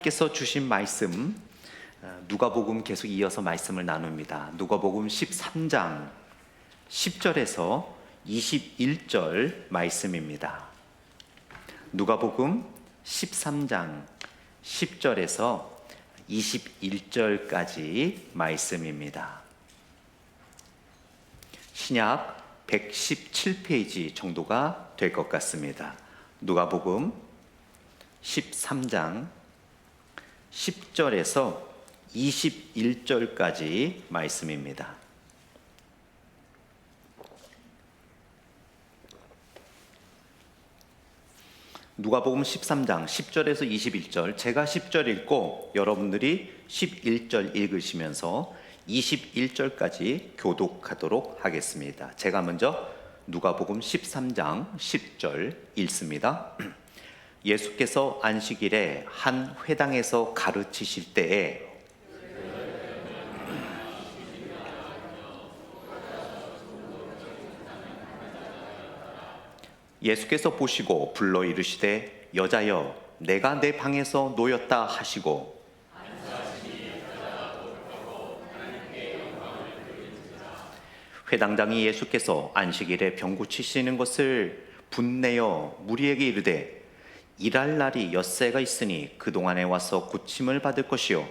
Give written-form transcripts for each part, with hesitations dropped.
께서 주신 말씀, 누가복음 계속 이어서 말씀을 나눕니다. 누가복음 13장 10절에서 21절 말씀입니다. 누가복음 13장 10절에서 21절까지 말씀입니다. 신약 117페이지 정도가 될 것 같습니다. 누가복음 13장 10절에서 21절까지 말씀입니다. 누가복음 13장 10절에서 21절, 제가 10절 읽고 여러분들이 11절 읽으시면서 21절까지 교독하도록 하겠습니다. 제가 먼저 누가복음 13장 10절 읽습니다. 예수께서 안식일에 한 회당에서 가르치실 때에 예수께서 보시고 불러 이르시되 여자여 내가 내 방에서 놓였다 하시고 회당장이 예수께서 안식일에 병 고치시는 것을 분내어 무리에게 이르되 일할 날이 엿새가 있으니 그동안에 와서 고침을 받을 것이요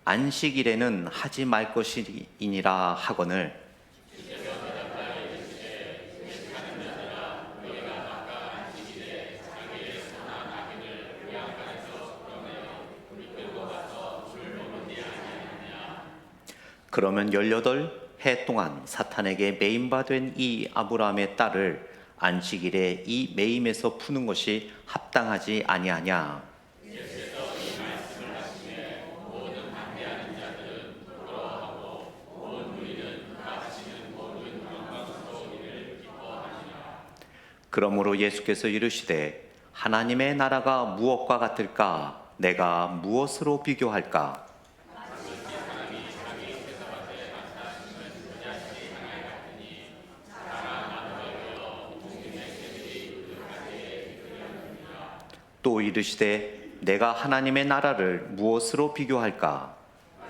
안식일에는 하지 말 것이니라 하거늘 그러면 18해 동안 사탄에게 매임바 된 이 아브라함의 딸을 안식일에 이 매임에서 푸는 것이 합당하지 아니하냐. 그러므로 예수께서 이르시되 하나님의 나라가 무엇과 같을까? 내가 무엇으로 비교할까? 또 이르시되 내가 하나님의 나라를 무엇으로 비교할까?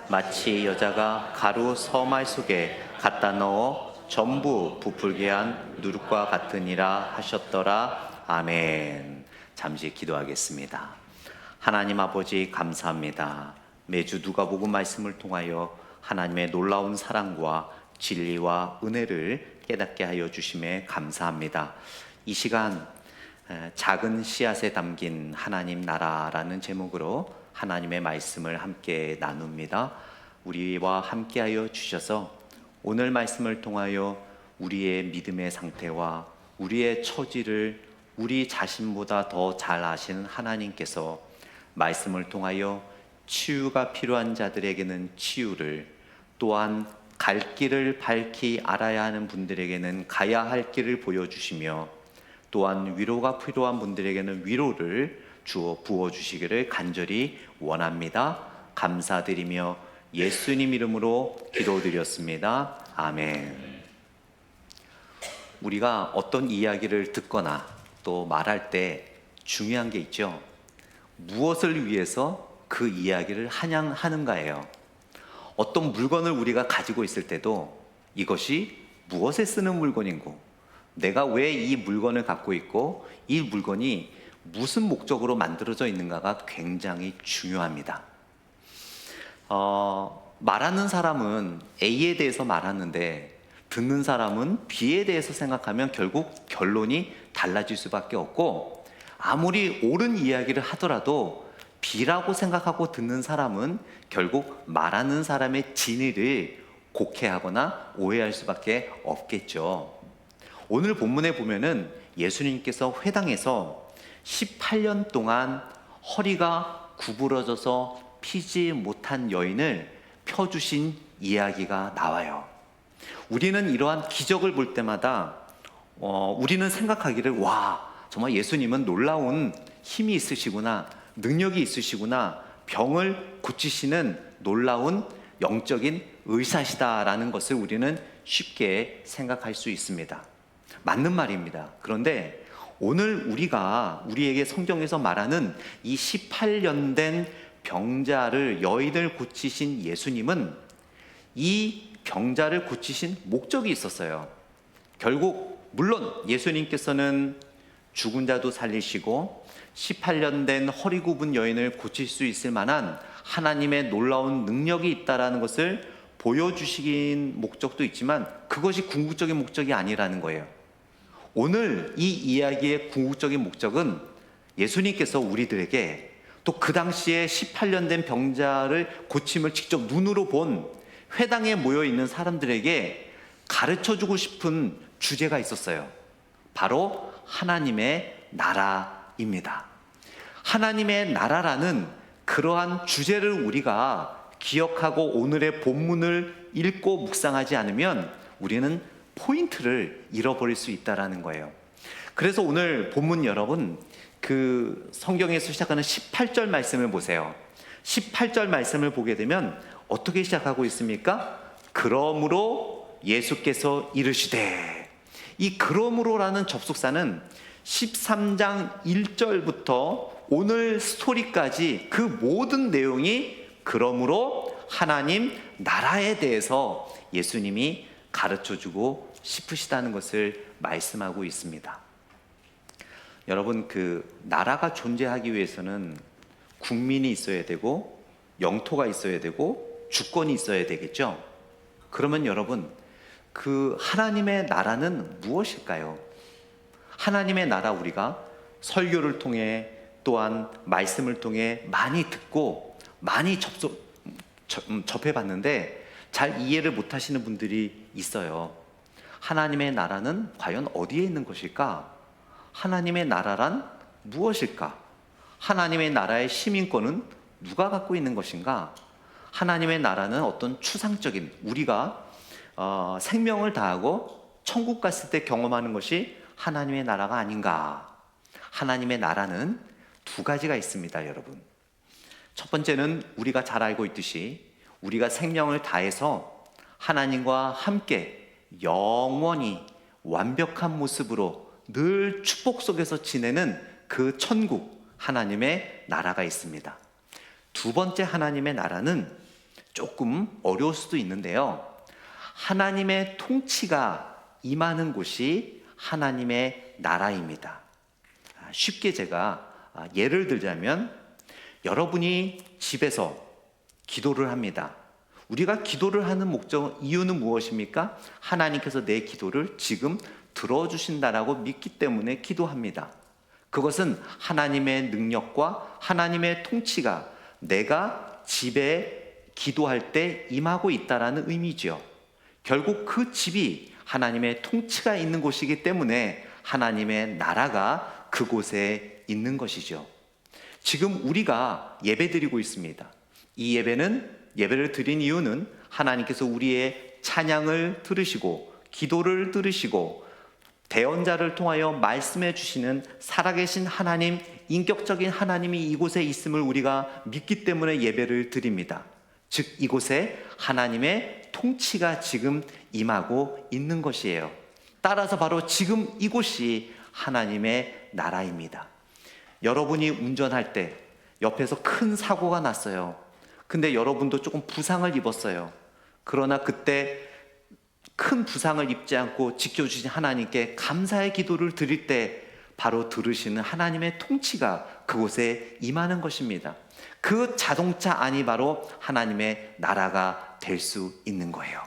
마치 여자가 가루 서말 속에 갖다 넣어 전부 부풀게 한 누룩과 같으니라 하셨더라. 아멘. 잠시 기도하겠습니다. 하나님 아버지 감사합니다. 매주 누가복음 말씀을 통하여 하나님의 놀라운 사랑과 진리와 은혜를 깨닫게 하여 주심에 감사합니다. 이 시간 작은 씨앗에 담긴 하나님 나라라는 제목으로 하나님의 말씀을 함께 나눕니다. 우리와 함께하여 주셔서 오늘 말씀을 통하여 우리의 믿음의 상태와 우리의 처지를 우리 자신보다 더 잘 아시는 하나님께서 말씀을 통하여 치유가 필요한 자들에게는 치유를, 또한 갈 길을 밝히 알아야 하는 분들에게는 가야 할 길을 보여주시며 또한 위로가 필요한 분들에게는 위로를 부어주시기를 간절히 원합니다. 감사드리며 예수님 이름으로 기도드렸습니다. 아멘. 우리가 어떤 이야기를 듣거나 또 말할 때 중요한 게 있죠. 무엇을 위해서 그 이야기를 하는가예요. 어떤 물건을 우리가 가지고 있을 때도 이것이 무엇에 쓰는 물건인고, 내가 왜 이 물건을 갖고 있고 이 물건이 무슨 목적으로 만들어져 있는가가 굉장히 중요합니다. 말하는 사람은 A에 대해서 말하는데 듣는 사람은 B에 대해서 생각하면 결국 결론이 달라질 수밖에 없고, 아무리 옳은 이야기를 하더라도 B라고 생각하고 듣는 사람은 결국 말하는 사람의 진위를 곡해하거나 오해할 수밖에 없겠죠. 오늘 본문에 보면은 예수님께서 회당에서 18년 동안 허리가 구부러져서 피지 못한 여인을 펴주신 이야기가 나와요. 우리는 이러한 기적을 볼 때마다 우리는 생각하기를, 와, 정말 예수님은 놀라운 힘이 있으시구나, 능력이 있으시구나, 병을 고치시는 놀라운 영적인 의사시다라는 것을 우리는 쉽게 생각할 수 있습니다. 맞는 말입니다. 그런데 오늘 우리에게 성경에서 말하는 이 18년 된 병자를 여인을 고치신 예수님은 이 병자를 고치신 목적이 있었어요. 결국 물론 예수님께서는 죽은 자도 살리시고 18년 된 허리 굽은 여인을 고칠 수 있을 만한 하나님의 놀라운 능력이 있다라는 것을 보여주신 목적도 있지만 그것이 궁극적인 목적이 아니라는 거예요. 오늘 이 이야기의 궁극적인 목적은 예수님께서 우리들에게 또 그 당시에 18년 된 병자를 고침을 직접 눈으로 본 회당에 모여 있는 사람들에게 가르쳐주고 싶은 주제가 있었어요. 바로 하나님의 나라입니다. 하나님의 나라라는 그러한 주제를 우리가 기억하고 오늘의 본문을 읽고 묵상하지 않으면 우리는 포인트를 잃어버릴 수 있다는 거예요. 그래서 오늘 본문 여러분, 그 성경에서 시작하는 18절 말씀을 보세요. 18절 말씀을 보게 되면 어떻게 시작하고 있습니까? 그러므로 예수께서 이르시되, 이 그러므로라는 접속사는 13장 1절부터 오늘 스토리까지 그 모든 내용이 그러므로 하나님 나라에 대해서 예수님이 가르쳐주고 싶으시다는 것을 말씀하고 있습니다. 여러분, 그 나라가 존재하기 위해서는 국민이 있어야 되고 영토가 있어야 되고 주권이 있어야 되겠죠. 그러면 여러분, 그 하나님의 나라는 무엇일까요? 하나님의 나라, 우리가 설교를 통해 또한 말씀을 통해 많이 듣고 많이 접해봤는데 잘 이해를 못하시는 분들이 있어요. 하나님의 나라는 과연 어디에 있는 것일까? 하나님의 나라란 무엇일까? 하나님의 나라의 시민권은 누가 갖고 있는 것인가? 하나님의 나라는 어떤 추상적인, 우리가 생명을 다하고 천국 갔을 때 경험하는 것이 하나님의 나라가 아닌가? 하나님의 나라는 두 가지가 있습니다, 여러분. 첫 번째는 우리가 잘 알고 있듯이 우리가 생명을 다해서 하나님과 함께 영원히 완벽한 모습으로 늘 축복 속에서 지내는 그 천국, 하나님의 나라가 있습니다. 두 번째 하나님의 나라는 조금 어려울 수도 있는데요, 하나님의 통치가 임하는 곳이 하나님의 나라입니다. 쉽게 제가 예를 들자면, 여러분이 집에서 기도를 합니다. 우리가 기도를 하는 이유는 무엇입니까? 하나님께서 내 기도를 지금 들어주신다라고 믿기 때문에 기도합니다. 그것은 하나님의 능력과 하나님의 통치가 내가 집에 기도할 때 임하고 있다라는 의미죠. 결국 그 집이 하나님의 통치가 있는 곳이기 때문에 하나님의 나라가 그곳에 있는 것이죠. 지금 우리가 예배드리고 있습니다. 이 예배를 드린 이유는 하나님께서 우리의 찬양을 들으시고 기도를 들으시고 대언자를 통하여 말씀해 주시는 살아계신 하나님, 인격적인 하나님이 이곳에 있음을 우리가 믿기 때문에 예배를 드립니다. 즉 이곳에 하나님의 통치가 지금 임하고 있는 것이에요. 따라서 바로 지금 이곳이 하나님의 나라입니다. 여러분이 운전할 때 옆에서 큰 사고가 났어요. 근데 여러분도 조금 부상을 입었어요. 그러나 그때 큰 부상을 입지 않고 지켜주신 하나님께 감사의 기도를 드릴 때 바로 들으시는 하나님의 통치가 그곳에 임하는 것입니다. 그 자동차 안이 바로 하나님의 나라가 될 수 있는 거예요.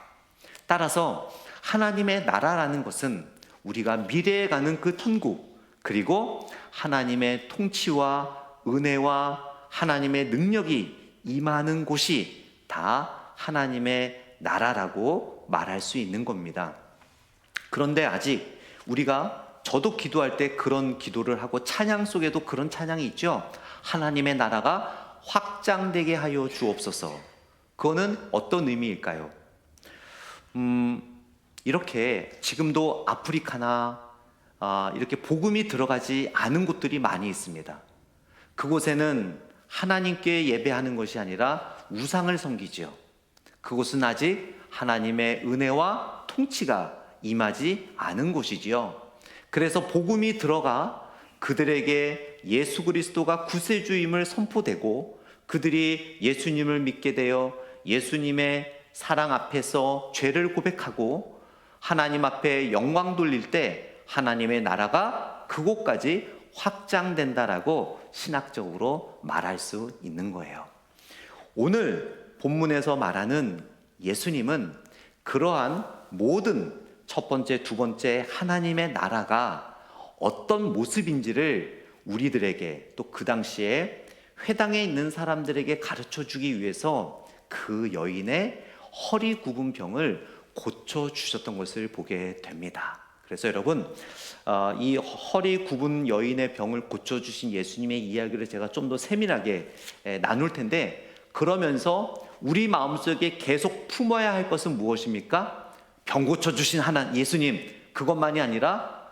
따라서 하나님의 나라라는 것은 우리가 미래에 가는 그 천국, 그리고 하나님의 통치와 은혜와 하나님의 능력이 임하는 곳이 다 하나님의 나라라고 말할 수 있는 겁니다. 그런데 아직 저도 기도할 때 그런 기도를 하고 찬양 속에도 그런 찬양이 있죠. 하나님의 나라가 확장되게 하여 주옵소서. 그거는 어떤 의미일까요? 이렇게 지금도 아프리카나 이렇게 복음이 들어가지 않은 곳들이 많이 있습니다. 그곳에는 하나님께 예배하는 것이 아니라 우상을 섬기죠. 그곳은 아직 하나님의 은혜와 통치가 임하지 않은 곳이지요. 그래서 복음이 들어가 그들에게 예수 그리스도가 구세주임을 선포되고 그들이 예수님을 믿게 되어 예수님의 사랑 앞에서 죄를 고백하고 하나님 앞에 영광 돌릴 때 하나님의 나라가 그곳까지 확장된다라고 신학적으로 말할 수 있는 거예요. 오늘 본문에서 말하는 예수님은 그러한 모든 첫 번째, 두 번째 하나님의 나라가 어떤 모습인지를 우리들에게 또 그 당시에 회당에 있는 사람들에게 가르쳐 주기 위해서 그 여인의 허리 굽은 병을 고쳐 주셨던 것을 보게 됩니다. 그래서 여러분, 이 허리 굽은 여인의 병을 고쳐 주신 예수님의 이야기를 제가 좀 더 세밀하게 나눌 텐데, 그러면서 우리 마음속에 계속 품어야 할 것은 무엇입니까? 병 고쳐 주신 예수님, 그것만이 아니라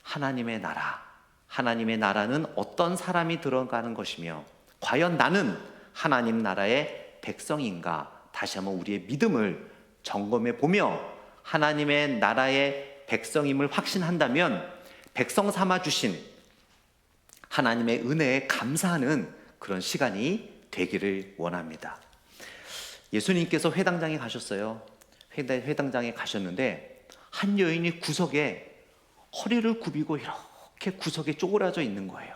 하나님의 나라. 하나님의 나라는 어떤 사람이 들어가는 것이며 과연 나는 하나님 나라의 백성인가? 다시 한번 우리의 믿음을 점검해 보며 하나님의 나라의 백성임을 확신한다면 백성 삼아 주신 하나님의 은혜에 감사하는 그런 시간이 되기를 원합니다. 예수님께서 회당장에 가셨어요. 회당장에 가셨는데 한 여인이 구석에 허리를 굽이고 이렇게 구석에 쪼그라져 있는 거예요.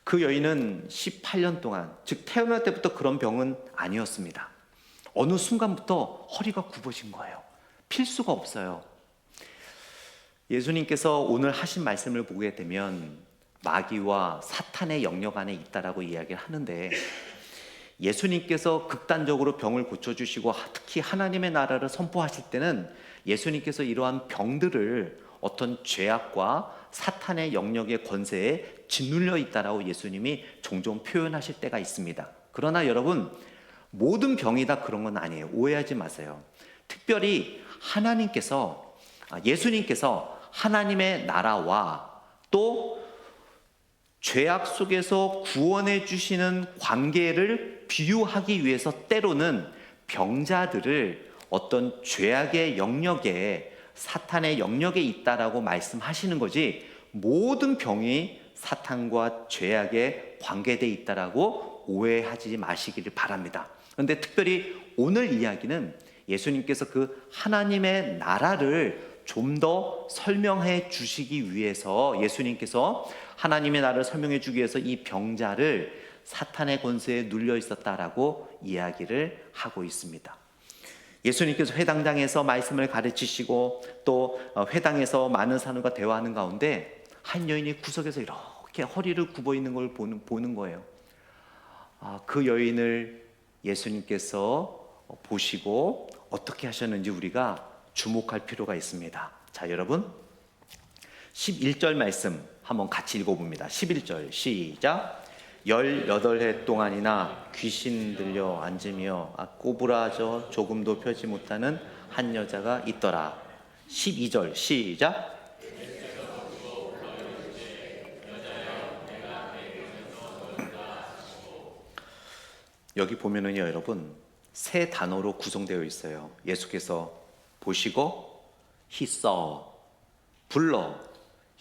그 여인은 18년 동안, 즉 태어날 때부터 그런 병은 아니었습니다. 어느 순간부터 허리가 굽어진 거예요. 필 수가 없어요. 예수님께서 오늘 하신 말씀을 보게 되면 마귀와 사탄의 영역 안에 있다라고 이야기를 하는데, 예수님께서 극단적으로 병을 고쳐주시고 특히 하나님의 나라를 선포하실 때는 예수님께서 이러한 병들을 어떤 죄악과 사탄의 영역의 권세에 짓눌려 있다라고 예수님이 종종 표현하실 때가 있습니다. 그러나 여러분, 모든 병이 다 그런 건 아니에요. 오해하지 마세요. 특별히 예수님께서 하나님의 나라와 또 죄악 속에서 구원해 주시는 관계를 비유하기 위해서 때로는 병자들을 어떤 죄악의 영역에, 사탄의 영역에 있다라고 말씀하시는 거지, 모든 병이 사탄과 죄악에 관계되어 있다라고 오해하지 마시기를 바랍니다. 그런데 특별히 오늘 이야기는 예수님께서 그 하나님의 나라를 좀 더 설명해 주시기 위해서, 예수님께서 하나님의 나라를 설명해 주기 위해서 이 병자를 사탄의 권세에 눌려 있었다라고 이야기를 하고 있습니다. 예수님께서 회당장에서 말씀을 가르치시고 또 회당에서 많은 사람과 대화하는 가운데 한 여인이 구석에서 이렇게 허리를 굽어 있는 걸 보는 거예요. 그 여인을 예수님께서 보시고 어떻게 하셨는지 우리가 주목할 필요가 있습니다. 자, 여러분 11절 말씀 한번 같이 읽어봅니다. 11절 시작. 18해 동안이나 귀신 들려 앉으며 꼬부라져 조금도 펴지 못하는 한 여자가 있더라. 12절 시작. 여기 보면은요, 여러분 세 단어로 구성되어 있어요. 예수께서 보시고 He saw, 불러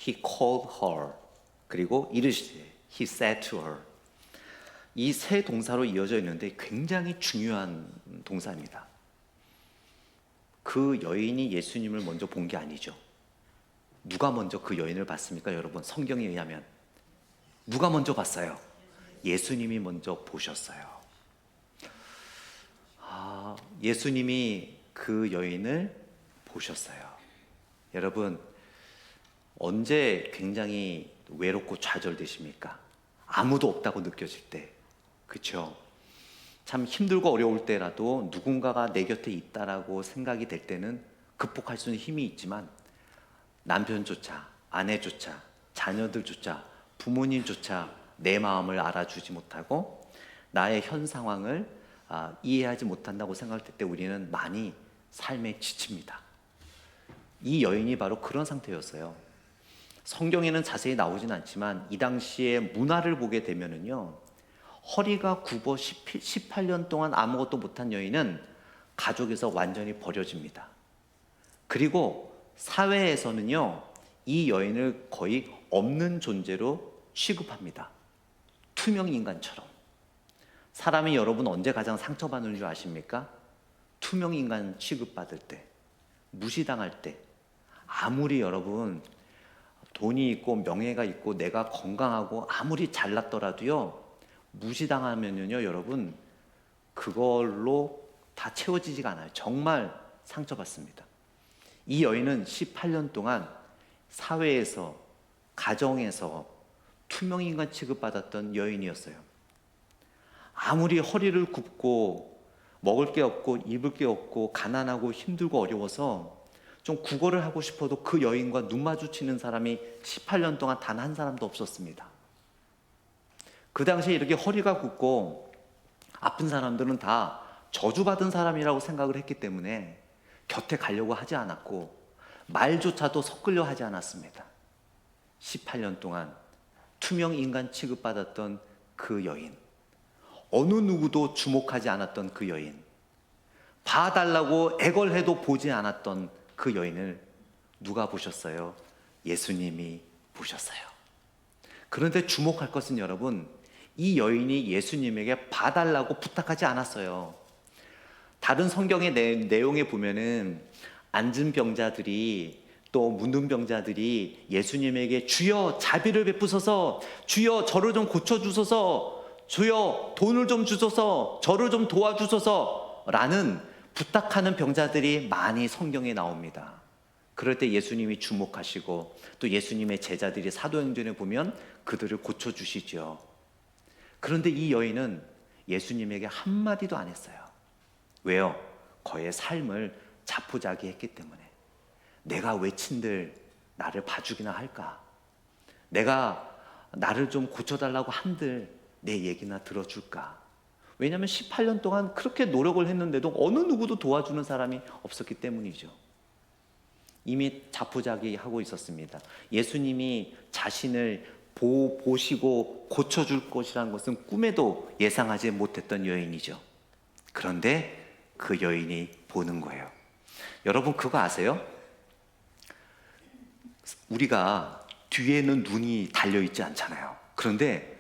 He called her, 그리고 이르시되 He said to her. 이 세 동사로 이어져 있는데 굉장히 중요한 동사입니다. 그 여인이 예수님을 먼저 본 게 아니죠. 누가 먼저 그 여인을 봤습니까? 여러분, 성경에 의하면 누가 먼저 봤어요? 예수님이 먼저 보셨어요. 예수님이 그 여인을 보셨어요. 여러분, 언제 굉장히 외롭고 좌절되십니까? 아무도 없다고 느껴질 때, 그렇죠? 참 힘들고 어려울 때라도 누군가가 내 곁에 있다라고 생각이 될 때는 극복할 수 있는 힘이 있지만 남편조차, 아내조차, 자녀들조차, 부모님조차 내 마음을 알아주지 못하고 나의 현 상황을 이해하지 못한다고 생각할 때 우리는 많이 삶에 지칩니다. 이 여인이 바로 그런 상태였어요. 성경에는 자세히 나오진 않지만 이 당시의 문화를 보게 되면은요, 허리가 굽어 18년 동안 아무것도 못한 여인은 가족에서 완전히 버려집니다. 그리고 사회에서는요, 이 여인을 거의 없는 존재로 취급합니다. 투명 인간처럼. 사람이 여러분 언제 가장 상처받는 줄 아십니까? 투명인간 취급받을 때, 무시당할 때. 아무리 여러분 돈이 있고 명예가 있고 내가 건강하고 아무리 잘났더라도요, 무시당하면요 여러분 그걸로 다 채워지지가 않아요. 정말 상처받습니다. 이 여인은 18년 동안 사회에서, 가정에서 투명인간 취급받았던 여인이었어요. 아무리 허리를 굽고 먹을 게 없고 입을 게 없고 가난하고 힘들고 어려워서 좀 구걸을 하고 싶어도 그 여인과 눈 마주치는 사람이 18년 동안 단 한 사람도 없었습니다. 그 당시에 이렇게 허리가 굽고 아픈 사람들은 다 저주받은 사람이라고 생각을 했기 때문에 곁에 가려고 하지 않았고 말조차도 섞으려 하지 않았습니다. 18년 동안 투명 인간 취급받았던 그 여인, 어느 누구도 주목하지 않았던 그 여인, 봐달라고 애걸해도 보지 않았던 그 여인을 누가 보셨어요? 예수님이 보셨어요. 그런데 주목할 것은 여러분, 이 여인이 예수님에게 봐달라고 부탁하지 않았어요. 다른 성경의 내용에 보면은 앉은 병자들이, 또 문둥 병자들이 예수님에게 주여 자비를 베푸소서, 주여 저를 좀 고쳐주소서, 주여 돈을 좀 주소서, 저를 좀 도와주소서 라는 부탁하는 병자들이 많이 성경에 나옵니다. 그럴 때 예수님이 주목하시고 또 예수님의 제자들이 사도행전에 보면 그들을 고쳐주시죠. 그런데 이 여인은 예수님에게 한마디도 안 했어요. 왜요? 그의 삶을 자포자기했기 때문에. 내가 외친들 나를 봐주기나 할까? 내가 나를 좀 고쳐달라고 한들 내 얘기나 들어줄까? 왜냐하면 18년 동안 그렇게 노력을 했는데도 어느 누구도 도와주는 사람이 없었기 때문이죠. 이미 자포자기하고 있었습니다. 예수님이 자신을 보시고 고쳐줄 것이라는 것은 꿈에도 예상하지 못했던 여인이죠. 그런데 그 여인이 보는 거예요. 여러분 그거 아세요? 우리가 뒤에는 눈이 달려있지 않잖아요. 그런데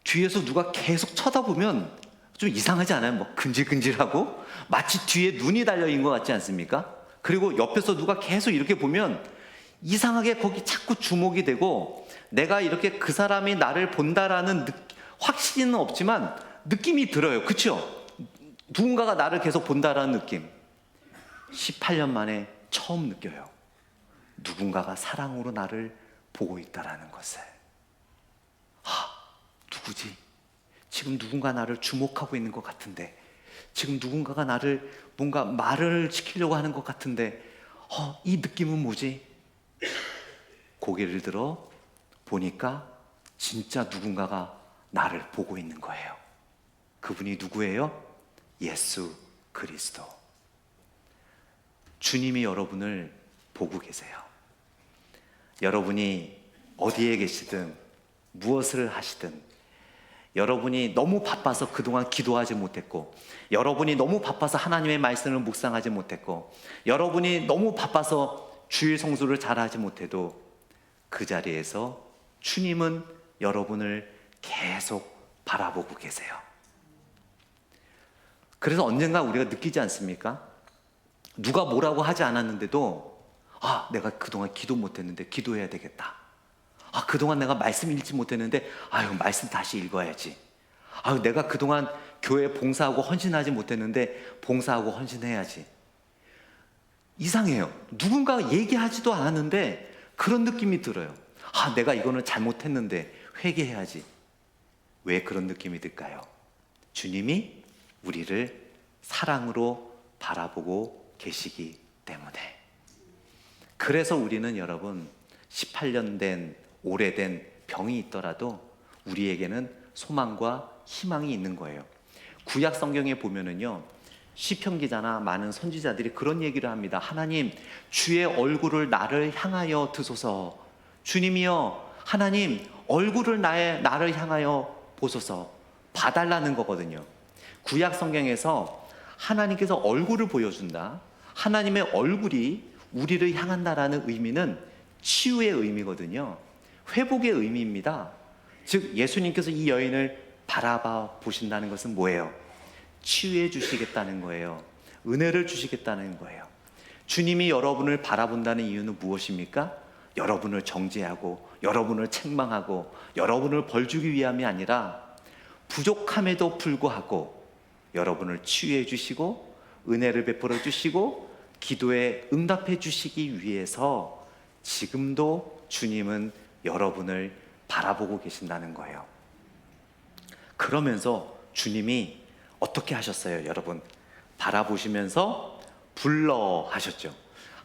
뒤에서 누가 계속 쳐다보면 좀 이상하지 않아요? 뭐 근질근질하고 마치 뒤에 눈이 달려있는 것 같지 않습니까? 그리고 옆에서 누가 계속 이렇게 보면 이상하게 거기 자꾸 주목이 되고 내가 이렇게 그 사람이 나를 본다라는 확신은 없지만 느낌이 들어요. 그렇죠? 누군가가 나를 계속 본다라는 느낌. 18년 만에 처음 느껴요. 누군가가 사랑으로 나를 보고 있다라는 것을. 누구지? 지금 누군가 나를 주목하고 있는 것 같은데, 지금 누군가가 나를 뭔가 말을 시키려고 하는 것 같은데, 이 느낌은 뭐지? 고개를 들어 보니까 진짜 누군가가 나를 보고 있는 거예요. 그분이 누구예요? 예수 그리스도. 주님이 여러분을 보고 계세요. 여러분이 어디에 계시든 무엇을 하시든, 여러분이 너무 바빠서 그동안 기도하지 못했고, 여러분이 너무 바빠서 하나님의 말씀을 묵상하지 못했고, 여러분이 너무 바빠서 주일 성수를 잘하지 못해도 그 자리에서 주님은 여러분을 계속 바라보고 계세요. 그래서 언젠가 우리가 느끼지 않습니까? 누가 뭐라고 하지 않았는데도 내가 그동안 기도 못했는데 기도해야 되겠다. 그동안 내가 말씀 읽지 못했는데 말씀 다시 읽어야지. 내가 그동안 교회 봉사하고 헌신하지 못했는데 봉사하고 헌신해야지. 이상해요. 누군가 얘기하지도 않았는데 그런 느낌이 들어요. 내가 이거는 잘못했는데 회개해야지. 왜 그런 느낌이 들까요? 주님이 우리를 사랑으로 바라보고 계시기 때문에. 그래서 우리는 여러분 18년 된 오래된 병이 있더라도 우리에게는 소망과 희망이 있는 거예요. 구약 성경에 보면은요, 시편 기자나 많은 선지자들이 그런 얘기를 합니다. 하나님, 주의 얼굴을 나를 향하여 드소서. 주님이여, 하나님 얼굴을 나를 향하여 보소서. 봐달라는 거거든요. 구약 성경에서 하나님께서 얼굴을 보여준다, 하나님의 얼굴이 우리를 향한다라는 의미는 치유의 의미거든요. 회복의 의미입니다. 즉 예수님께서 이 여인을 바라봐 보신다는 것은 뭐예요? 치유해 주시겠다는 거예요. 은혜를 주시겠다는 거예요. 주님이 여러분을 바라본다는 이유는 무엇입니까? 여러분을 정죄하고 여러분을 책망하고 여러분을 벌주기 위함이 아니라 부족함에도 불구하고 여러분을 치유해 주시고 은혜를 베풀어 주시고 기도에 응답해 주시기 위해서 지금도 주님은 여러분을 바라보고 계신다는 거예요. 그러면서 주님이 어떻게 하셨어요, 여러분? 바라보시면서 불러 하셨죠.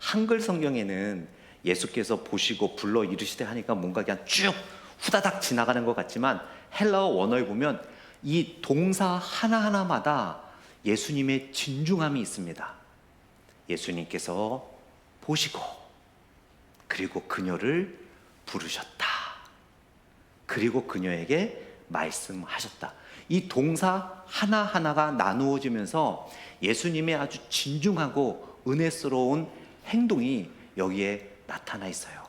한글 성경에는 예수께서 보시고 불러 이르시되 하니까 뭔가 그냥 쭉 후다닥 지나가는 것 같지만 헬라어 원어에 보면 이 동사 하나하나마다 예수님의 진중함이 있습니다. 예수님께서 보시고 그리고 그녀를 부르셨다. 그리고 그녀에게 말씀하셨다. 이 동사 하나하나가 나누어지면서 예수님의 아주 진중하고 은혜스러운 행동이 여기에 나타나 있어요.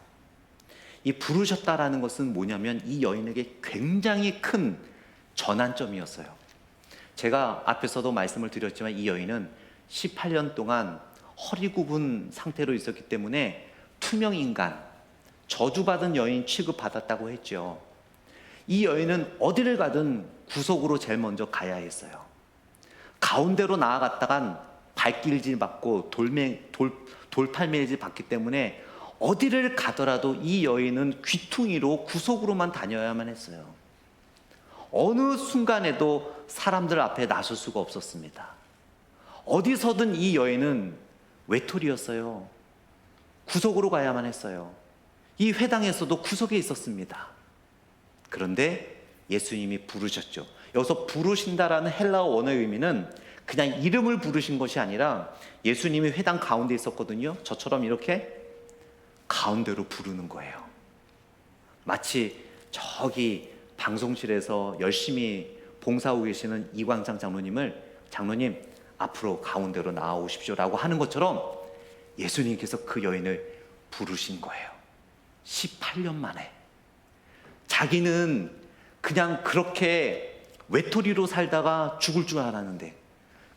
이 부르셨다라는 것은 뭐냐면 이 여인에게 굉장히 큰 전환점이었어요. 제가 앞에서도 말씀을 드렸지만 이 여인은 18년 동안 허리 굽은 상태로 있었기 때문에 투명인간, 저주받은 여인 취급받았다고 했죠. 이 여인은 어디를 가든 구속으로 제일 먼저 가야 했어요. 가운데로 나아갔다간 발길질 받고 돌팔매질 받기 때문에 어디를 가더라도 이 여인은 귀퉁이로 구속으로만 다녀야만 했어요. 어느 순간에도 사람들 앞에 나설 수가 없었습니다. 어디서든 이 여인은 외톨이였어요. 구속으로 가야만 했어요. 이 회당에서도 구속에 있었습니다. 그런데 예수님이 부르셨죠. 여기서 부르신다라는 헬라어 원어의 의미는 그냥 이름을 부르신 것이 아니라 예수님이 회당 가운데 있었거든요. 저처럼 이렇게 가운데로 부르는 거예요. 마치 저기 방송실에서 열심히 봉사하고 계시는 이광장 장로님 앞으로 가운데로 나아오십시오라고 하는 것처럼 예수님께서 그 여인을 부르신 거예요. 18년 만에. 자기는 그냥 그렇게 외톨이로 살다가 죽을 줄 알았는데,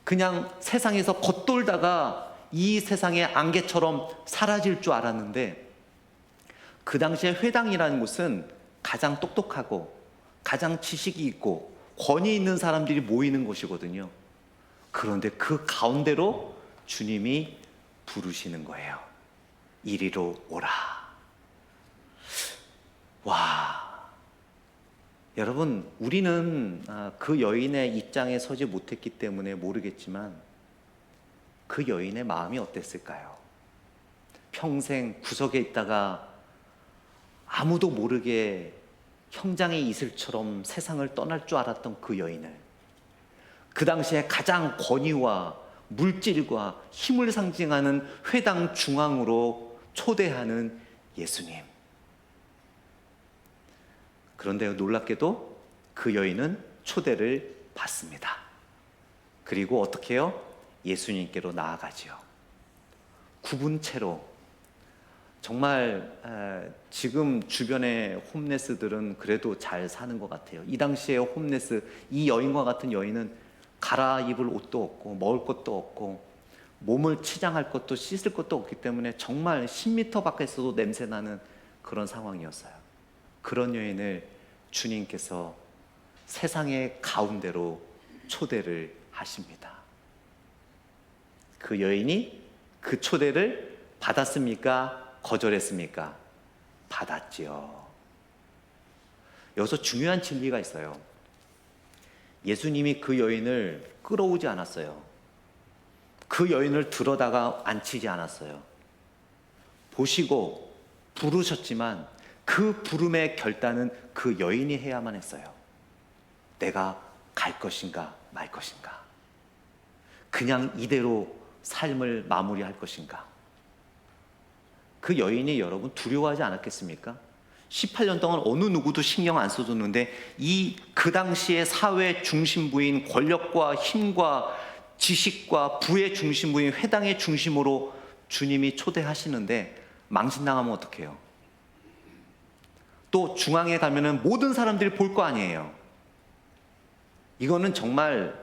그냥 세상에서 겉돌다가 이 세상의 안개처럼 사라질 줄 알았는데, 그 당시에 회당이라는 곳은 가장 똑똑하고 가장 지식이 있고 권위 있는 사람들이 모이는 곳이거든요. 그런데 그 가운데로 주님이 부르시는 거예요. 이리로 오라. 와, 여러분, 우리는 그 여인의 입장에 서지 못했기 때문에 모르겠지만 그 여인의 마음이 어땠을까요? 평생 구석에 있다가 아무도 모르게 형장의 이슬처럼 세상을 떠날 줄 알았던 그 여인을 그 당시에 가장 권위와 물질과 힘을 상징하는 회당 중앙으로 초대하는 예수님. 그런데 놀랍게도 그 여인은 초대를 받습니다. 그리고 어떻게 해요? 예수님께로 나아가지요. 굽은 채로. 정말 지금 주변의 홈레스들은 그래도 잘 사는 것 같아요. 이 당시에 홈레스, 이 여인과 같은 여인은 갈아입을 옷도 없고 먹을 것도 없고 몸을 치장할 것도 씻을 것도 없기 때문에 정말 10m 밖에서도 냄새나는 그런 상황이었어요. 그런 여인을 주님께서 세상의 가운데로 초대를 하십니다. 그 여인이 그 초대를 받았습니까? 거절했습니까? 받았지요. 여기서 중요한 진리가 있어요. 예수님이 그 여인을 끌어오지 않았어요. 그 여인을 들어다가 앉히지 않았어요. 보시고 부르셨지만 그 부름의 결단은 그 여인이 해야만 했어요. 내가 갈 것인가 말 것인가, 그냥 이대로 삶을 마무리할 것인가. 그 여인이 여러분 두려워하지 않았겠습니까? 18년 동안 어느 누구도 신경 안 써줬는데 그 당시의 사회 중심부인 권력과 힘과 지식과 부의 중심부인 회당의 중심으로 주님이 초대하시는데 망신당하면 어떡해요? 또 중앙에 가면은 모든 사람들이 볼 거 아니에요. 이거는 정말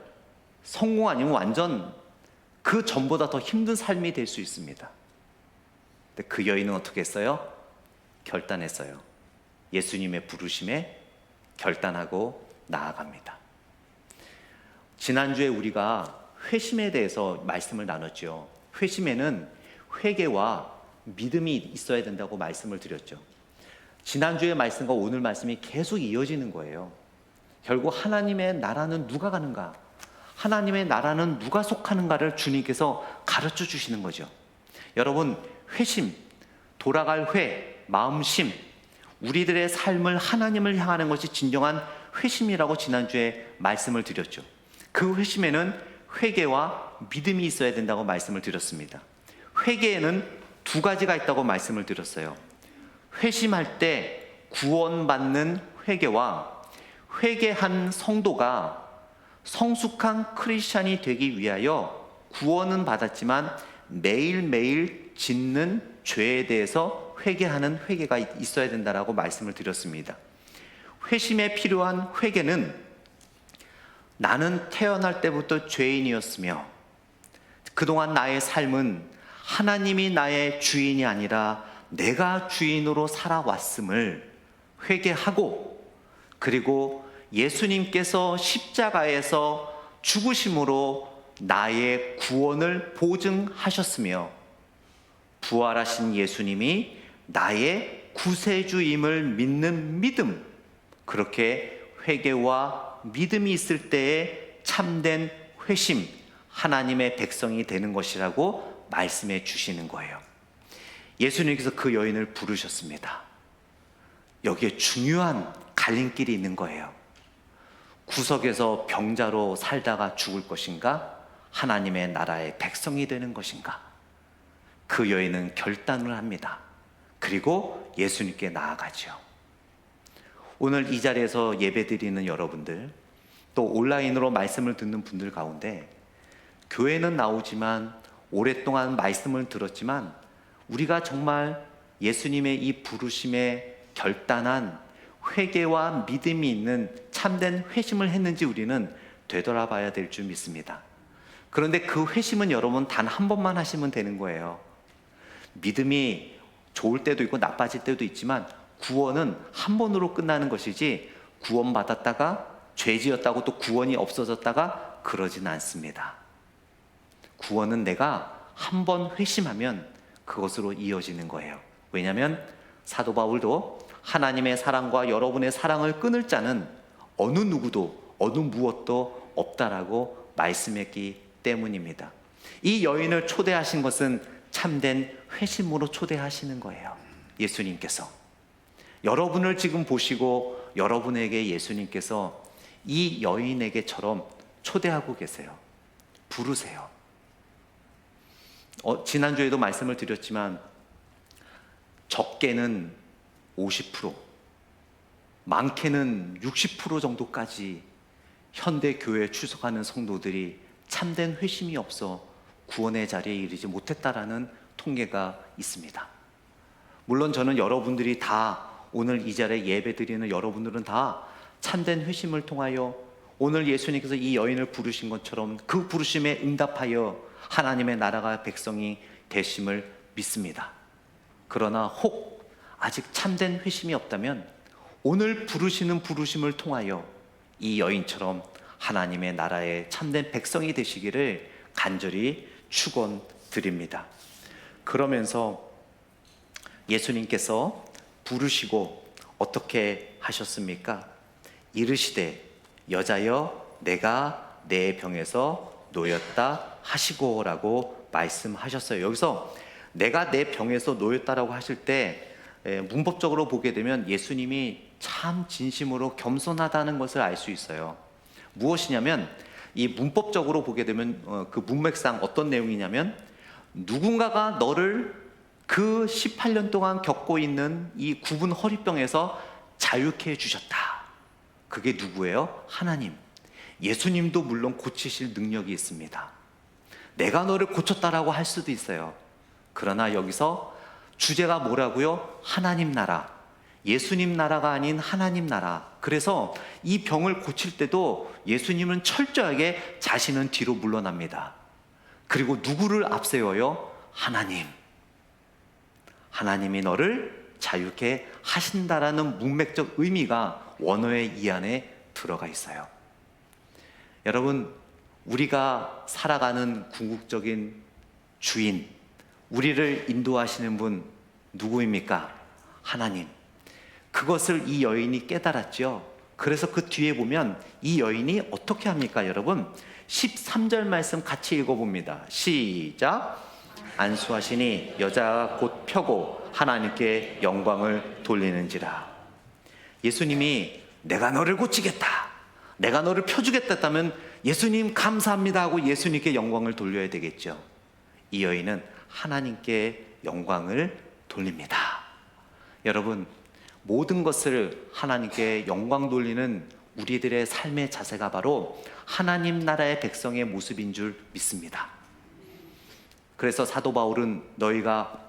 성공 아니면 완전 그 전보다 더 힘든 삶이 될 수 있습니다. 근데 그 여인은 어떻게 했어요? 결단했어요. 예수님의 부르심에 결단하고 나아갑니다. 지난주에 우리가 회심에 대해서 말씀을 나눴죠. 회심에는 회개와 믿음이 있어야 된다고 말씀을 드렸죠. 지난주의 말씀과 오늘 말씀이 계속 이어지는 거예요. 결국 하나님의 나라는 누가 가는가? 하나님의 나라는 누가 속하는가를 주님께서 가르쳐 주시는 거죠. 여러분, 회심, 돌아갈 회, 마음심, 우리들의 삶을 하나님을 향하는 것이 진정한 회심이라고 지난주에 말씀을 드렸죠. 그 회심에는 회개와 믿음이 있어야 된다고 말씀을 드렸습니다. 회개에는 두 가지가 있다고 말씀을 드렸어요. 회심할 때 구원받는 회개와 회개한 성도가 성숙한 크리스찬이 되기 위하여 구원은 받았지만 매일매일 짓는 죄에 대해서 회개하는 회개가 있어야 된다라고 말씀을 드렸습니다. 회심에 필요한 회개는 나는 태어날 때부터 죄인이었으며 그동안 나의 삶은 하나님이 나의 주인이 아니라 내가 주인으로 살아왔음을 회개하고, 그리고 예수님께서 십자가에서 죽으심으로 나의 구원을 보증하셨으며 부활하신 예수님이 나의 구세주임을 믿는 믿음, 그렇게 회개와 믿음이 있을 때에 참된 회심, 하나님의 백성이 되는 것이라고 말씀해 주시는 거예요. 예수님께서 그 여인을 부르셨습니다. 여기에 중요한 갈림길이 있는 거예요. 구석에서 병자로 살다가 죽을 것인가? 하나님의 나라의 백성이 되는 것인가? 그 여인은 결단을 합니다. 그리고 예수님께 나아가죠. 오늘 이 자리에서 예배드리는 여러분들, 또 온라인으로 말씀을 듣는 분들 가운데 교회는 나오지만 오랫동안 말씀을 들었지만 우리가 정말 예수님의 이 부르심에 결단한 회개와 믿음이 있는 참된 회심을 했는지 우리는 되돌아봐야 될 줄 믿습니다. 그런데 그 회심은 여러분 단 한 번만 하시면 되는 거예요. 믿음이 좋을 때도 있고 나빠질 때도 있지만 구원은 한 번으로 끝나는 것이지, 구원받았다가 죄 지었다고 또 구원이 없어졌다가 그러진 않습니다. 구원은 내가 한 번 회심하면 그것으로 이어지는 거예요. 왜냐하면 사도 바울도 하나님의 사랑과 여러분의 사랑을 끊을 자는 어느 누구도 어느 무엇도 없다라고 말씀했기 때문입니다. 이 여인을 초대하신 것은 참된 회심으로 초대하시는 거예요. 예수님께서 여러분을 지금 보시고 여러분에게 예수님께서 이 여인에게처럼 초대하고 계세요. 부르세요. 지난주에도 말씀을 드렸지만 적게는 50%, 많게는 60% 정도까지 현대 교회에 출석하는 성도들이 참된 회심이 없어 구원의 자리에 이르지 못했다라는 통계가 있습니다. 물론 저는 여러분들이 다, 오늘 이 자리에 예배드리는 여러분들은 다 참된 회심을 통하여 오늘 예수님께서 이 여인을 부르신 것처럼 그 부르심에 응답하여 하나님의 나라가 백성이 되심을 믿습니다. 그러나 혹 아직 참된 회심이 없다면 오늘 부르시는 부르심을 통하여 이 여인처럼 하나님의 나라의 참된 백성이 되시기를 간절히 축원드립니다. 그러면서 예수님께서 부르시고 어떻게 하셨습니까? 이르시되 여자여 내가 내 병에서 놓였다 하시고라고 말씀하셨어요. 여기서 내가 내 병에서 놓였다라고 하실 때 문법적으로 보게 되면 예수님이 참 진심으로 겸손하다는 것을 알 수 있어요. 무엇이냐면 이 문법적으로 보게 되면 그 문맥상 어떤 내용이냐면 누군가가 너를 그 18년 동안 겪고 있는 이 굽은 허리병에서 자유케 해주셨다. 그게 누구예요? 하나님. 예수님도 물론 고치실 능력이 있습니다. 내가 너를 고쳤다라고 할 수도 있어요. 그러나 여기서 주제가 뭐라고요? 하나님 나라, 예수님 나라가 아닌 하나님 나라. 그래서 이 병을 고칠 때도 예수님은 철저하게 자신은 뒤로 물러납니다. 그리고 누구를 앞세워요? 하나님. 하나님이 너를 자유케 하신다라는 문맥적 의미가 원어의 이 안에 들어가 있어요. 여러분, 우리가 살아가는 궁극적인 주인, 우리를 인도하시는 분 누구입니까? 하나님. 그것을 이 여인이 깨달았죠. 그래서 그 뒤에 보면 이 여인이 어떻게 합니까, 여러분? 13절 말씀 같이 읽어봅니다. 시작. 안수하시니 여자가 곧 펴고 하나님께 영광을 돌리는지라. 예수님이 내가 너를 고치겠다, 내가 너를 펴주겠다 했다면 예수님 감사합니다 하고 예수님께 영광을 돌려야 되겠죠. 이 여인은 하나님께 영광을 돌립니다. 여러분, 모든 것을 하나님께 영광 돌리는 우리들의 삶의 자세가 바로 하나님 나라의 백성의 모습인 줄 믿습니다. 그래서 사도 바울은 너희가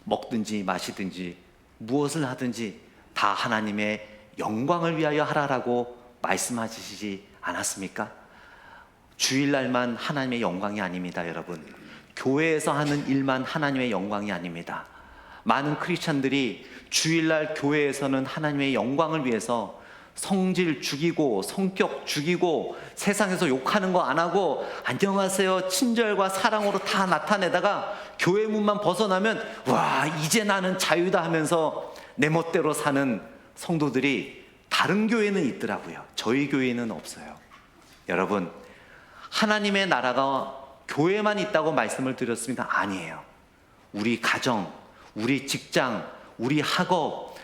먹든지 마시든지 무엇을 하든지 다 하나님의 영광을 위하여 하라라고 말씀하시지 않았습니까? 주일날만 하나님의 영광이 아닙니다, 여러분. 교회에서 하는 일만 하나님의 영광이 아닙니다. 많은 크리스찬들이 주일날 교회에서는 하나님의 영광을 위해서 성질 죽이고 성격 죽이고 세상에서 욕하는 거 안 하고 안녕하세요 친절과 사랑으로 다 나타내다가 교회 문만 벗어나면 와 이제 나는 자유다 하면서 내 멋대로 사는 성도들이 다른 교회는 있더라고요. 저희 교회는 없어요. 여러분, 하나님의 나라가 교회만 있다고 말씀을 드렸습니다. 아니에요. 우리 가정, 우리 직장, 우리 학업,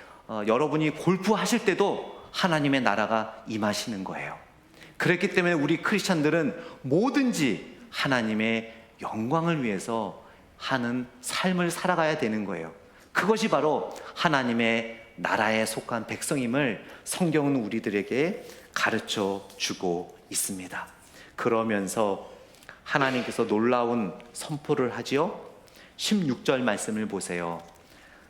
여러분이 골프 하실 때도 하나님의 나라가 임하시는 거예요. 그렇기 때문에 우리 크리스찬들은 뭐든지 하나님의 영광을 위해서 하는 삶을 살아가야 되는 거예요. 그것이 바로 하나님의 나라에 속한 백성임을 성경은 우리들에게 가르쳐 주고 있습니다. 그러면서 하나님께서 놀라운 선포를 하지요. 16절 말씀을 보세요.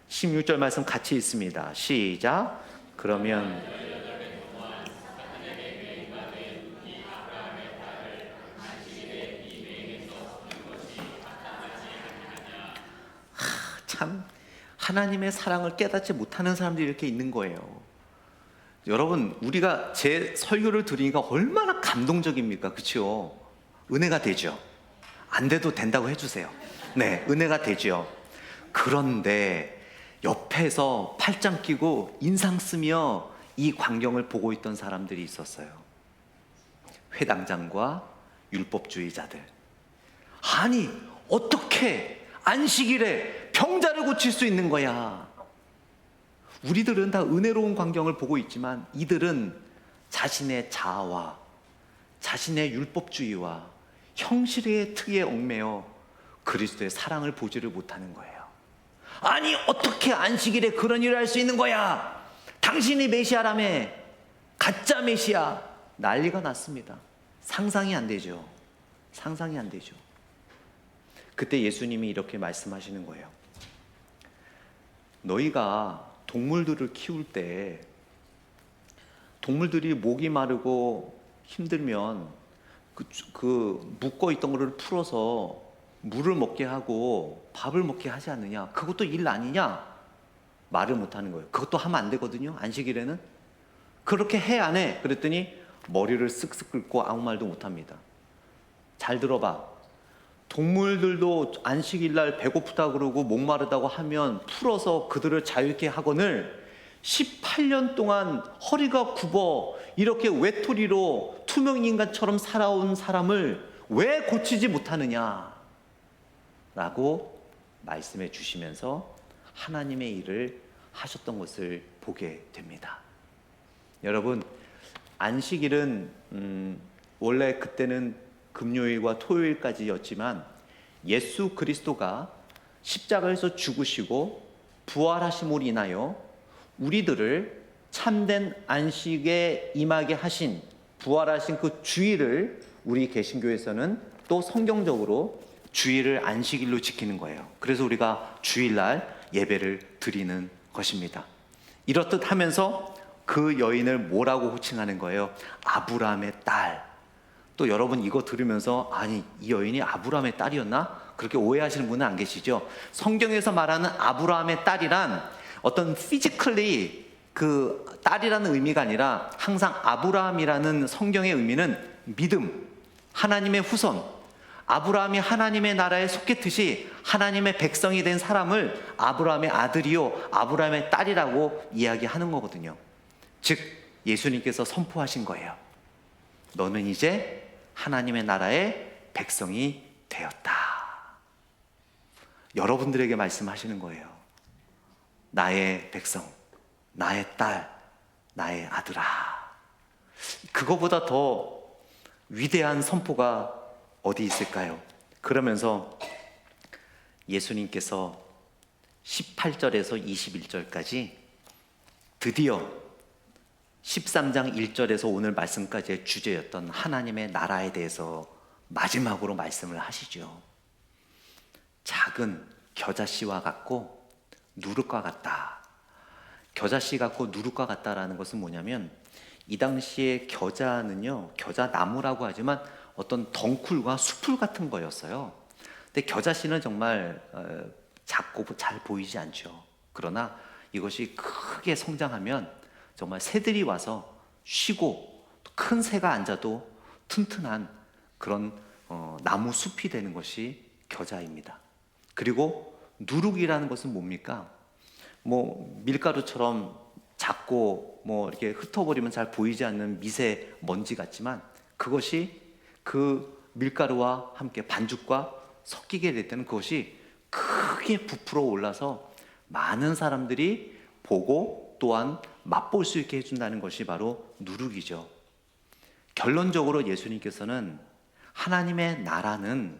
16절 말씀 같이 있습니다. 시작. 그러면 참 하나님의 사랑을 깨닫지 못하는 사람들이 이렇게 있는 거예요. 여러분, 우리가 제 설교를 들으니까 얼마나 감동적입니까? 그렇죠? 은혜가 되죠. 안 돼도 된다고 해주세요. 네, 은혜가 되죠. 그런데 옆에서 팔짱 끼고 인상 쓰며 이 광경을 보고 있던 사람들이 있었어요. 회당장과 율법주의자들. 아니, 어떻게 안식일에 병자를 고칠 수 있는 거야? 우리들은 다 은혜로운 광경을 보고 있지만 이들은 자신의 자아와 자신의 율법주의와 형식의 틀에 얽매여 그리스도의 사랑을 보지를 못하는 거예요. 아니, 어떻게 안식일에 그런 일을 할 수 있는 거야? 당신이 메시아라며. 가짜 메시아. 난리가 났습니다. 상상이 안 되죠. 상상이 안 되죠. 그때 예수님이 이렇게 말씀하시는 거예요. 너희가 동물들을 키울 때 동물들이 목이 마르고 힘들면 그 묶어 있던 거를 풀어서 물을 먹게 하고 밥을 먹게 하지 않느냐? 그것도 일 아니냐? 말을 못하는 거예요. 그것도 하면 안 되거든요. 안식일에는. 그렇게 해 안 해? 그랬더니 머리를 쓱쓱 긁고 아무 말도 못합니다. 잘 들어봐. 동물들도 안식일날 배고프다 그러고 목마르다고 하면 풀어서 그들을 자유케 하거늘 18년 동안 허리가 굽어 이렇게 외톨이로 투명인간처럼 살아온 사람을 왜 고치지 못하느냐 라고 말씀해 주시면서 하나님의 일을 하셨던 것을 보게 됩니다. 여러분, 안식일은 원래 그때는 금요일과 토요일까지였지만 예수 그리스도가 십자가에서 죽으시고 부활하심으로 인하여 우리들을 참된 안식에 임하게 하신 부활하신 그 주일을 우리 개신교에서는 또 성경적으로 주일을 안식일로 지키는 거예요. 그래서 우리가 주일날 예배를 드리는 것입니다. 이렇듯 하면서 그 여인을 뭐라고 호칭하는 거예요? 아브라함의 딸. 또 여러분 이거 들으면서 아니 이 여인이 아브라함의 딸이었나? 그렇게 오해하시는 분은 안 계시죠? 성경에서 말하는 아브라함의 딸이란 어떤 피지컬리 그 딸이라는 의미가 아니라 항상 아브라함이라는 성경의 의미는 믿음, 하나님의 후손, 아브라함이 하나님의 나라에 속했듯이 하나님의 백성이 된 사람을 아브라함의 아들이요 아브라함의 딸이라고 이야기하는 거거든요. 즉 예수님께서 선포하신 거예요. 너는 이제 하나님의 나라의 백성이 되었다. 여러분들에게 말씀하시는 거예요. 나의 백성, 나의 딸, 나의 아들아. 그거보다 더 위대한 선포가 어디 있을까요? 그러면서 예수님께서 18절에서 21절까지 드디어 13장 1절에서 오늘 말씀까지의 주제였던 하나님의 나라에 대해서 마지막으로 말씀을 하시죠. 작은 겨자씨와 같고 누룩과 같다. 겨자씨 같고 누룩과 같다라는 것은 뭐냐면 이 당시에 겨자는요, 겨자나무라고 하지만 어떤 덩쿨과 수풀 같은 거였어요. 근데 겨자씨는 정말 작고 잘 보이지 않죠. 그러나 이것이 크게 성장하면 정말 새들이 와서 쉬고 큰 새가 앉아도 튼튼한 그런 나무 숲이 되는 것이 겨자입니다. 그리고 누룩이라는 것은 뭡니까? 뭐 밀가루처럼 작고 뭐 이렇게 흩어버리면 잘 보이지 않는 미세먼지 같지만 그것이 그 밀가루와 함께 반죽과 섞이게 될 때는 그것이 크게 부풀어 올라서 많은 사람들이 보고 또한 맛볼 수 있게 해준다는 것이 바로 누룩이죠. 결론적으로 예수님께서는 하나님의 나라는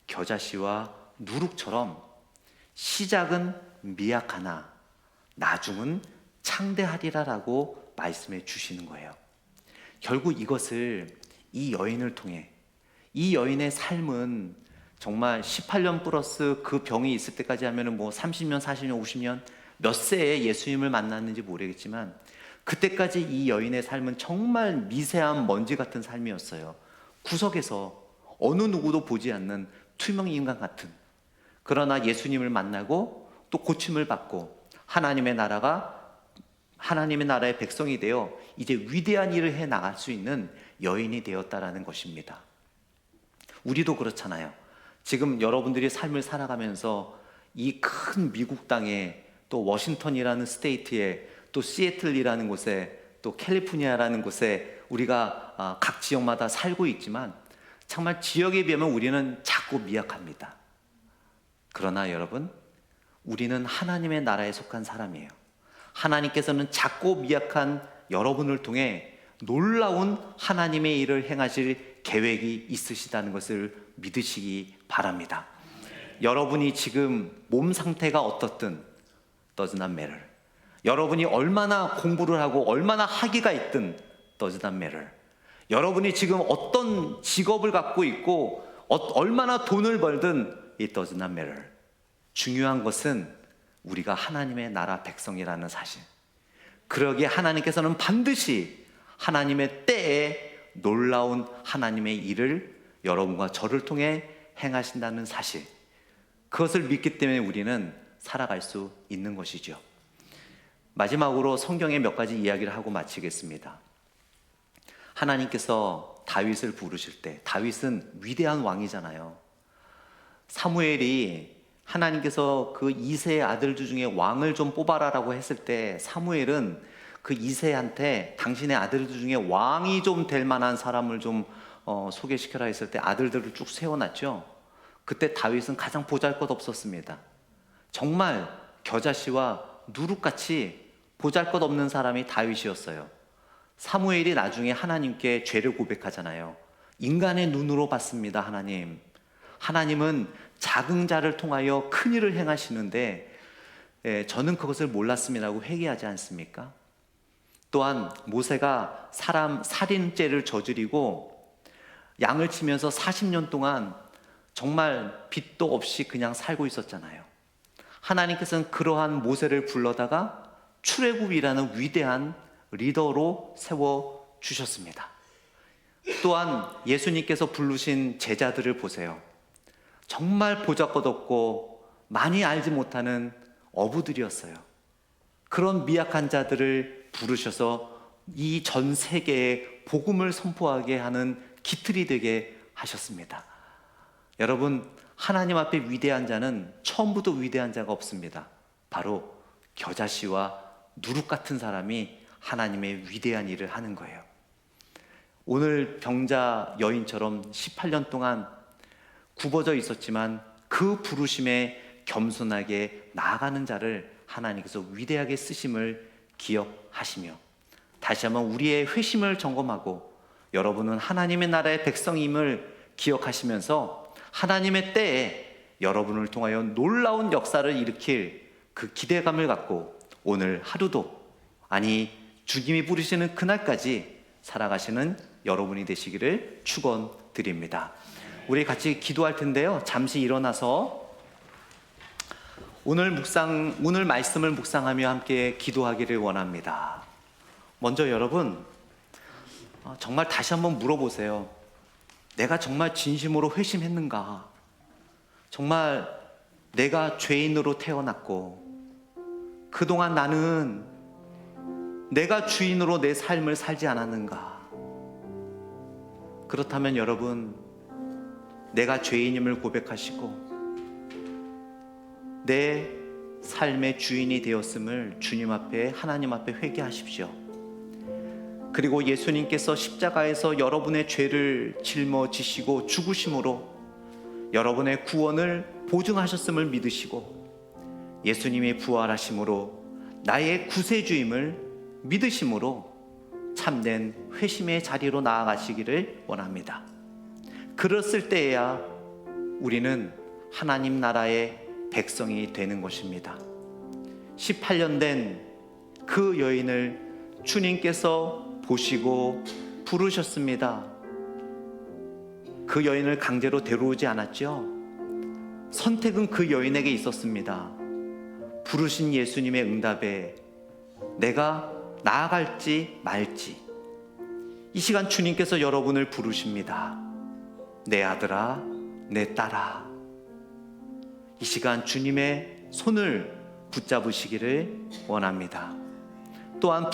겨자씨와 누룩처럼 시작은 미약하나 나중은 창대하리라라고 말씀해 주시는 거예요. 결국 이것을 이 여인을 통해 이 여인의 삶은 정말 18년 플러스 그 병이 있을 때까지 하면은 뭐 30년, 40년, 50년 몇 세에 예수님을 만났는지 모르겠지만 그때까지 이 여인의 삶은 정말 미세한 먼지 같은 삶이었어요. 구석에서 어느 누구도 보지 않는 투명 인간 같은. 그러나 예수님을 만나고 또 고침을 받고 하나님의 나라의 백성이 되어 이제 위대한 일을 해 나갈 수 있는 여인이 되었다라는 것입니다. 우리도 그렇잖아요. 지금 여러분들이 삶을 살아가면서 이 큰 미국 땅에 또 워싱턴이라는 스테이트에 또 시애틀이라는 곳에 또 캘리포니아라는 곳에 우리가 각 지역마다 살고 있지만 정말 지역에 비하면 우리는 작고 미약합니다. 그러나 여러분, 우리는 하나님의 나라에 속한 사람이에요. 하나님께서는 작고 미약한 여러분을 통해 놀라운 하나님의 일을 행하실 계획이 있으시다는 것을 믿으시기 바랍니다. 여러분이 지금 몸 상태가 어떻든 does not matter. 여러분이 얼마나 공부를 하고 얼마나 학위가 있든 does not matter. 여러분이 지금 어떤 직업을 갖고 있고 얼마나 돈을 벌든 it does not matter. 중요한 것은 우리가 하나님의 나라 백성이라는 사실. 그러기에 하나님께서는 반드시 하나님의 때에 놀라운 하나님의 일을 여러분과 저를 통해 행하신다는 사실. 그것을 믿기 때문에 우리는 살아갈 수 있는 것이죠. 마지막으로 성경의 몇 가지 이야기를 하고 마치겠습니다. 하나님께서 다윗을 부르실 때, 다윗은 위대한 왕이잖아요. 사무엘이 하나님께서 그 이새의 아들들 중에 왕을 좀 뽑아라라고 했을 때 사무엘은 그 이새한테 당신의 아들들 중에 왕이 좀 될 만한 사람을 좀 소개시켜라 했을 때 아들들을 쭉 세워놨죠. 그때 다윗은 가장 보잘것없었습니다. 정말 겨자씨와 누룩같이 보잘것없는 사람이 다윗이었어요. 사무엘이 나중에 하나님께 죄를 고백하잖아요. 인간의 눈으로 봤습니다. 하나님은 작은 자를 통하여 큰 일을 행하시는데 저는 그것을 몰랐음이라고 회개하지 않습니까? 또한 모세가 사람 살인죄를 저지르고 양을 치면서 40년 동안 정말 빚도 없이 그냥 살고 있었잖아요. 하나님께서는 그러한 모세를 불러다가 출애굽이라는 위대한 리더로 세워주셨습니다. 또한 예수님께서 부르신 제자들을 보세요. 정말 보잘것없고 많이 알지 못하는 어부들이었어요. 그런 미약한 자들을 부르셔서 이 전 세계에 복음을 선포하게 하는 기틀이 되게 하셨습니다. 여러분, 하나님 앞에 위대한 자는 처음부터 위대한 자가 없습니다. 바로 겨자씨와 누룩 같은 사람이 하나님의 위대한 일을 하는 거예요. 오늘 병자 여인처럼 18년 동안 굽어져 있었지만 그 부르심에 겸손하게 나아가는 자를 하나님께서 위대하게 쓰심을 기억하시며, 다시 한번 우리의 회심을 점검하고, 여러분은 하나님의 나라의 백성임을 기억하시면서 하나님의 때에 여러분을 통하여 놀라운 역사를 일으킬 그 기대감을 갖고 오늘 하루도, 아니 주님이 부르시는 그날까지 살아가시는 여러분이 되시기를 축원드립니다. 우리 같이 기도할 텐데요, 잠시 일어나서 오늘 말씀을 묵상하며 함께 기도하기를 원합니다. 먼저 여러분, 정말 다시 한번 물어보세요. 내가 정말 진심으로 회심했는가? 정말 내가 죄인으로 태어났고 그동안 나는 내가 주인으로 내 삶을 살지 않았는가? 그렇다면 여러분, 내가 죄인임을 고백하시고 내 삶의 주인이 되었음을 주님 앞에, 하나님 앞에 회개하십시오. 그리고 예수님께서 십자가에서 여러분의 죄를 짊어지시고 죽으심으로 여러분의 구원을 보증하셨음을 믿으시고, 예수님이 부활하심으로 나의 구세주임을 믿으심으로 참된 회심의 자리로 나아가시기를 원합니다. 그랬을 때에야 우리는 하나님 나라의 백성이 되는 것입니다. 18년 된 그 여인을 주님께서 보시고 부르셨습니다. 그 여인을 강제로 데려오지 않았죠. 선택은 그 여인에게 있었습니다. 부르신 예수님의 응답에 내가 나아갈지 말지, 이 시간 주님께서 여러분을 부르십니다. 내 아들아, 내 딸아. 이 시간 주님의 손을 붙잡으시기를 원합니다. 또한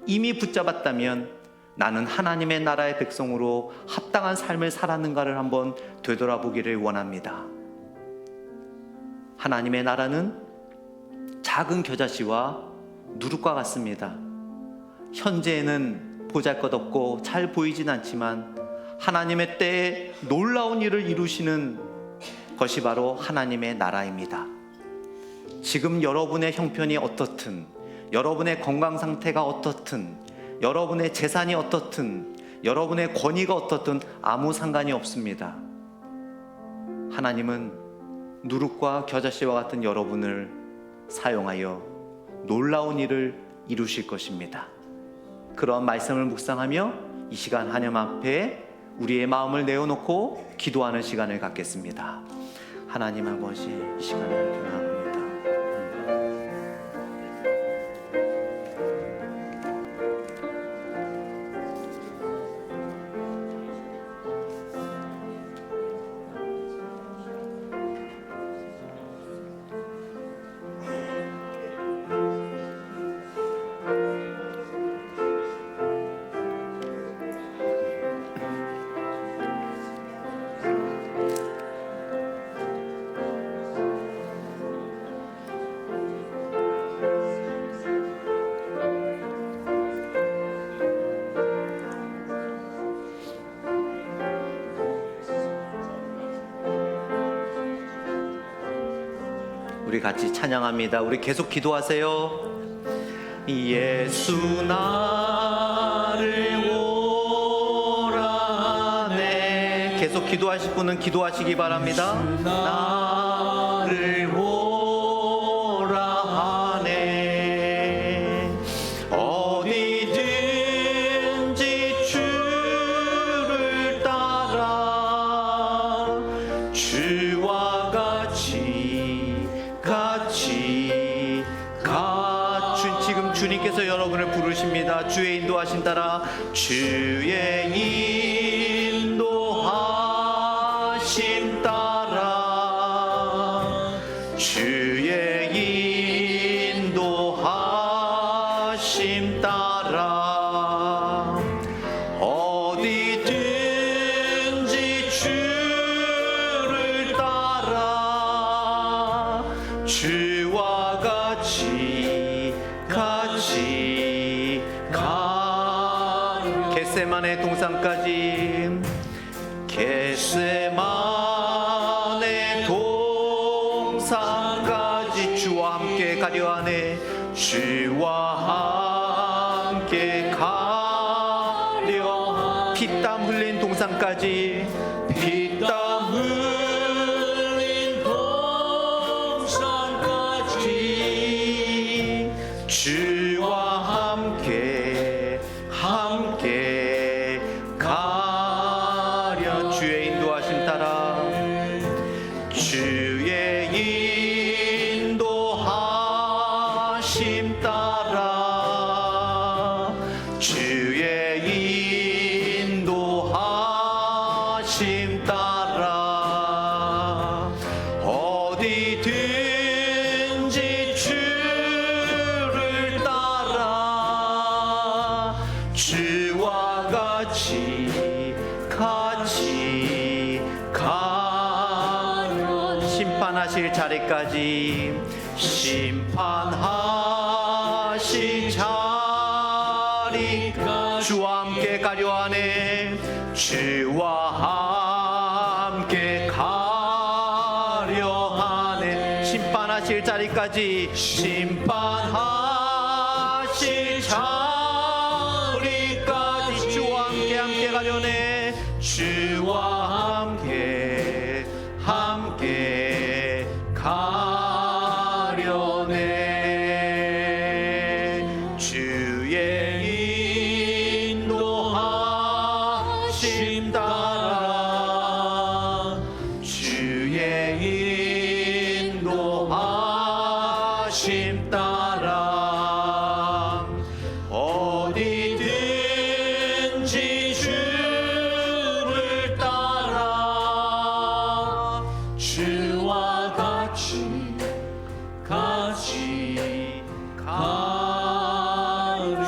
이미 붙잡았다면 나는 하나님의 나라의 백성으로 합당한 삶을 살았는가를 한번 되돌아보기를 원합니다. 하나님의 나라는 작은 겨자씨와 누룩과 같습니다. 현재에는 보잘것없고 잘 보이진 않지만 하나님의 때에 놀라운 일을 이루시는 것이 바로 하나님의 나라입니다. 지금 여러분의 형편이 어떻든, 여러분의 건강 상태가 어떻든, 여러분의 재산이 어떻든, 여러분의 권위가 어떻든 아무 상관이 없습니다. 하나님은 누룩과 겨자씨와 같은 여러분을 사용하여 놀라운 일을 이루실 것입니다. 그런 말씀을 묵상하며 이 시간 하나님 앞에 우리의 마음을 내어놓고 기도하는 시간을 갖겠습니다. 하나님 아버지, 이 시간을 기도합니다. 우리 같이 찬양합니다. 우리 계속 기도하세요. 예수 나를 오라네. 계속 기도하실 분은 기도하시기 바랍니다. 나를 오라네. 어디든지 주를 따라 주와 같이 주님께서 여러분을 부르십니다. 주의 인도하신 따라 주의 인도하심 따라 주의 인도하심 따라 어디든지 주를 따라 주와 같이 가 겟세마네 동산까지 겟세마네 동산까지 주와 함께 가려 하네 주와 함께 가려 피땀 흘린 동산까지 피땀 흘린 동산까지 주와 함께 가려 주의 인도하심 따라 주의 인도하심 따라 주의 인도하심 따라 어디든지 주를 따라 주와 같이 가려 심판하실 자리까지 심판하실 자리까지 주와 함께 가려 하네 주와 함께 가려 하네 심판하실 자리까지 심판하실 자리까지 주와 함께 가려네 주와 함께 가려네 주의 인도하심 따라 주의 인도하심 따라 어디든지 주를 따라 주와 같이 가려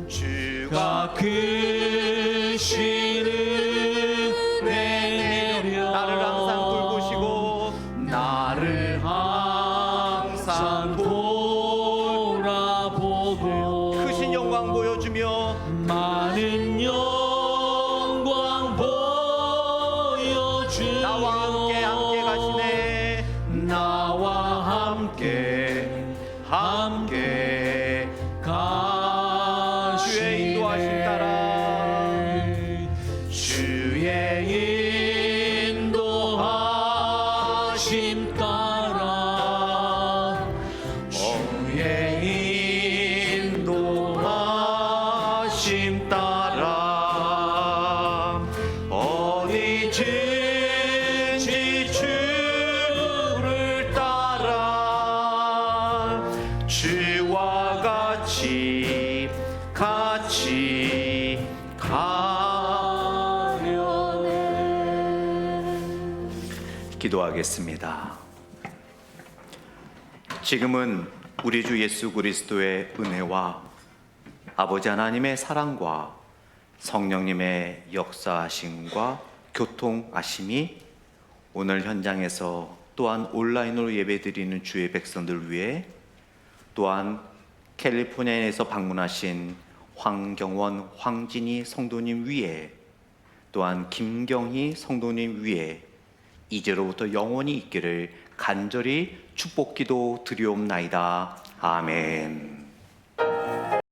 주가 크신 은혜 내려 나를 항상 돌보시고 나를 항상 돌아보고 크신 영광 보여주며 많은 영광 보여주며 나와 함께 가시네 나와 함께 가 주의 인도하심 따라 주의 인도하심 따라 주의 인도하심 따라 어디든지 주를 따라 주와 같이 가려네 기도하겠습니다. 지금은 우리 주 예수 그리스도의 은혜와 아버지 하나님의 사랑과 성령님의 역사하심과 교통하심이 오늘 현장에서 또한 온라인으로 예배드리는 주의 백성들 위해 또한 캘리포니아에서 방문하신 황경원, 황진희 성도님 위에 또한 김경희 성도님 위에 이제로부터 영원히 있기를 간절히 축복기도 드리옵나이다. 아멘.